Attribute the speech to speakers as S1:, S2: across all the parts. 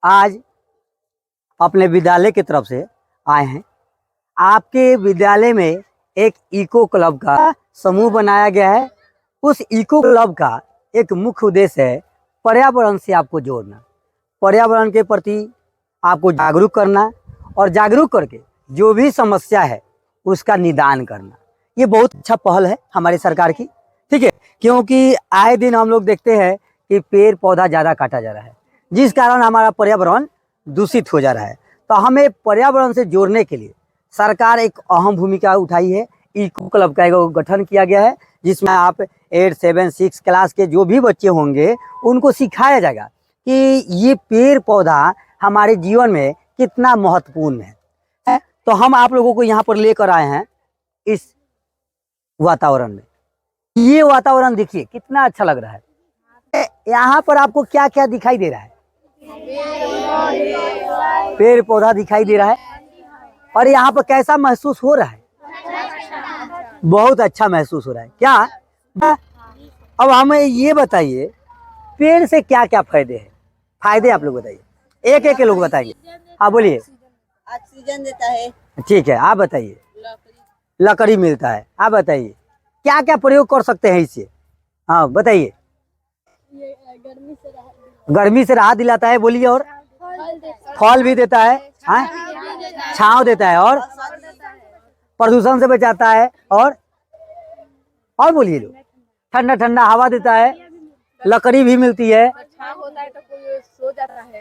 S1: आज अपने विद्यालय की तरफ से आए हैं। आपके विद्यालय में एक इको क्लब का समूह बनाया गया है। उस इको क्लब का एक मुख्य उद्देश्य है पर्यावरण से आपको जोड़ना, पर्यावरण के प्रति आपको जागरूक करना और जागरूक करके जो भी समस्या है उसका निदान करना। ये बहुत अच्छा पहल है हमारी सरकार की, ठीक है। क्योंकि आए दिन हम लोग देखते हैं कि पेड़ पौधा ज़्यादा काटा जा रहा है, जिस कारण हमारा पर्यावरण दूषित हो जा रहा है। तो हमें पर्यावरण से जोड़ने के लिए सरकार एक अहम भूमिका उठाई है। इको क्लब का एक गठन किया गया है, जिसमें आप 8, 7, 6 क्लास के जो भी बच्चे होंगे उनको सिखाया जाएगा कि ये पेड़ पौधा हमारे जीवन में कितना महत्वपूर्ण है। तो हम आप लोगों को यहाँ पर लेकर आए हैं इस वातावरण में। ये वातावरण देखिए कितना अच्छा लग रहा है। यहाँ पर आपको क्या क्या दिखाई दे रहा है? पेड़ पौधा दिखाई दे रहा है। और यहाँ पर कैसा महसूस हो रहा है? बहुत अच्छा महसूस हो रहा है क्या? अब हमें ये बताइए, पेड़ से क्या क्या फायदे हैं? फायदे आप लोग बताइए, एक एक के लोग बताइए। हाँ बोलिए।
S2: ऑक्सीजन देता है।
S1: ठीक है, आप बताइए। लकड़ी मिलता है। आप बताइए क्या क्या प्रयोग कर सकते हैं इससे? हाँ बताइए। गर्मी से राहत दिलाता है। बोलिए। और फल भी देता है, हाँ? छांव देता है और प्रदूषण से बचाता है। और बोलिए लोग। ठंडा ठंडा हवा देता है। लकड़ी भी मिलती है,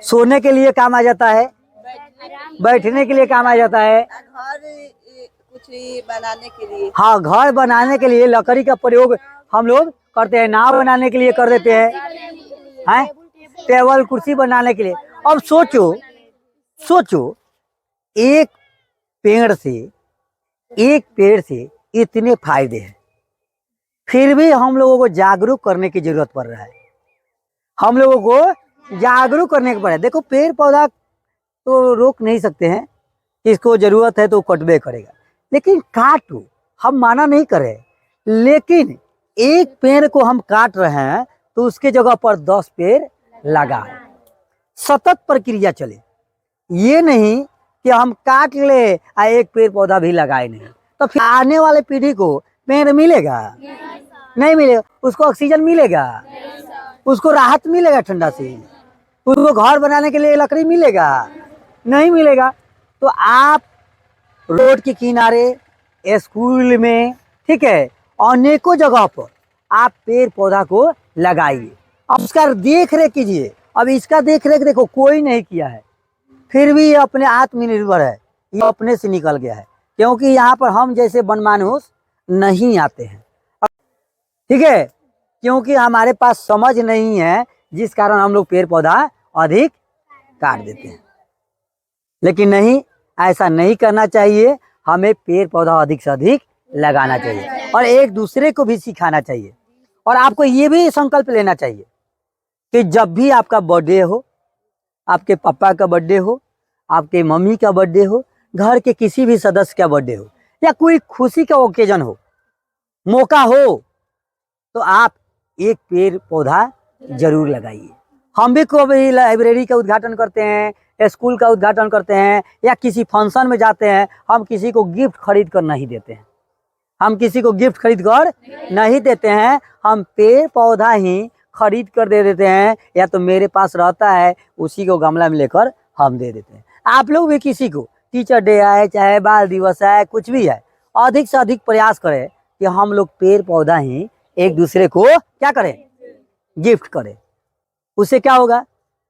S1: सोने के लिए काम आ जाता है, बैठने के लिए काम आ जाता है,
S2: घर कुछ बनाने के लिए।
S1: हाँ, घर बनाने के लिए लकड़ी का प्रयोग हम लोग करते हैं। नाव बनाने के लिए कर देते हैं, टेबल कुर्सी बनाने के लिए। अब सोचो एक पेड़ से इतने फायदे हैं, फिर भी हम लोगों को जागरूक करने की जरूरत पड़ रहा है। हम लोगों को जागरूक करने को पड़ा। देखो, पेड़ पौधा तो रोक नहीं सकते हैं, इसको जरूरत है तो कटबे करेगा, लेकिन काटो, हम माना नहीं कर रहे, लेकिन एक पेड़ को हम काट रहे हैं तो उसके जगह पर 10 पेड़ लगाए। सतत प्रक्रिया चले, ये नहीं कि हम काट ले और एक पेड़ पौधा भी लगाए नहीं, तो फिर आने वाले पीढ़ी को पेड़ मिलेगा? नहीं मिलेगा। उसको ऑक्सीजन मिलेगा? उसको राहत मिलेगा ठंडा से? उसको घर बनाने के लिए लकड़ी मिलेगा? नहीं मिलेगा। तो आप रोड के किनारे, स्कूल में, ठीक है, अनेकों जगह पर आप पेड़ पौधा को लगाइए। अब उसका देख रेख कीजिए। अब इसका देख रेख देखो कोई नहीं किया है, फिर भी ये अपने आत्मनिर्भर है, ये अपने से निकल गया है। क्योंकि यहाँ पर हम जैसे बनमानुस नहीं आते हैं, ठीक है, क्योंकि हमारे पास समझ नहीं है, जिस कारण हम लोग पेड़ पौधा अधिक काट देते हैं। लेकिन नहीं, ऐसा नहीं करना चाहिए। हमें पेड़ पौधा अधिक से अधिक लगाना चाहिए और एक दूसरे को भी सिखाना चाहिए। और आपको ये भी संकल्प लेना चाहिए कि जब भी आपका बर्थडे हो, आपके पापा का बर्थडे हो, आपके मम्मी का बर्थडे हो, घर के किसी भी सदस्य का बर्थडे हो, या कोई खुशी का ओकेजन हो, मौका हो, तो आप एक पेड़ पौधा जरूर लगाइए। हम भी कभी लाइब्रेरी का उद्घाटन करते हैं, स्कूल का उद्घाटन करते हैं, या किसी फंक्शन में जाते हैं, हम किसी को गिफ्ट खरीद कर नहीं देते हैं। हम किसी को गिफ्ट खरीद कर नहीं देते हैं, हम पेड़ पौधा ही खरीद कर दे देते हैं, या तो मेरे पास रहता है उसी को गमला में लेकर हम दे देते हैं। आप लोग भी किसी को टीचर डे आए, चाहे बाल दिवस आए, कुछ भी है, अधिक से अधिक प्रयास करें कि हम लोग पेड़ पौधा ही एक दूसरे को क्या करें? गिफ्ट करें। उससे क्या होगा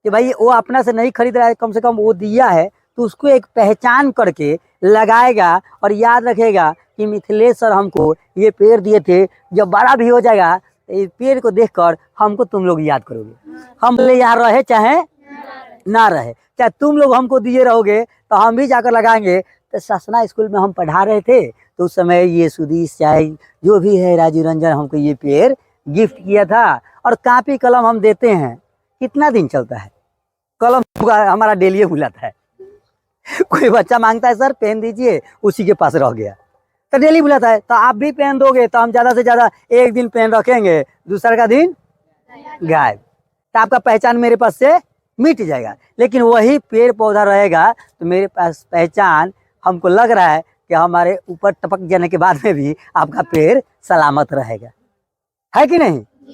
S1: कि भाई वो अपना से नहीं खरीद रहा है, कम से कम वो दिया है तो उसको एक पहचान करके लगाएगा और याद रखेगा कि मिथिलेश सर हमको ये पेड़ दिए थे। जब बड़ा भी हो जाएगा इस पेड़ को देखकर हमको तुम लोग याद करोगे। हम बोले यहाँ रहे चाहे ना रहे, चाहे तुम लोग हमको दिए रहोगे तो हम भी जाकर लगाएंगे। तो ससना स्कूल में हम पढ़ा रहे थे तो उस समय ये सुधीश चाहे जो भी है, राजू रंजन, हमको ये पेड़ गिफ्ट किया था। और कापी कलम हम देते हैं, कितना दिन चलता है? कलम हमारा डेली भुलाता है। कोई बच्चा मांगता है सर पेन दीजिए, उसी के पास रह गया, तो डेली भुलाता है। तो आप भी पेन दोगे तो हम ज़्यादा से ज़्यादा एक दिन पेन रखेंगे, दूसरा का दिन गायब। तो आपका पहचान मेरे पास से मिट जाएगा। लेकिन वही पेड़ पौधा रहेगा तो मेरे पास पहचान, हमको लग रहा है कि हमारे ऊपर टपक जाने के बाद में भी आपका पेड़ सलामत रहेगा, है कि नहीं।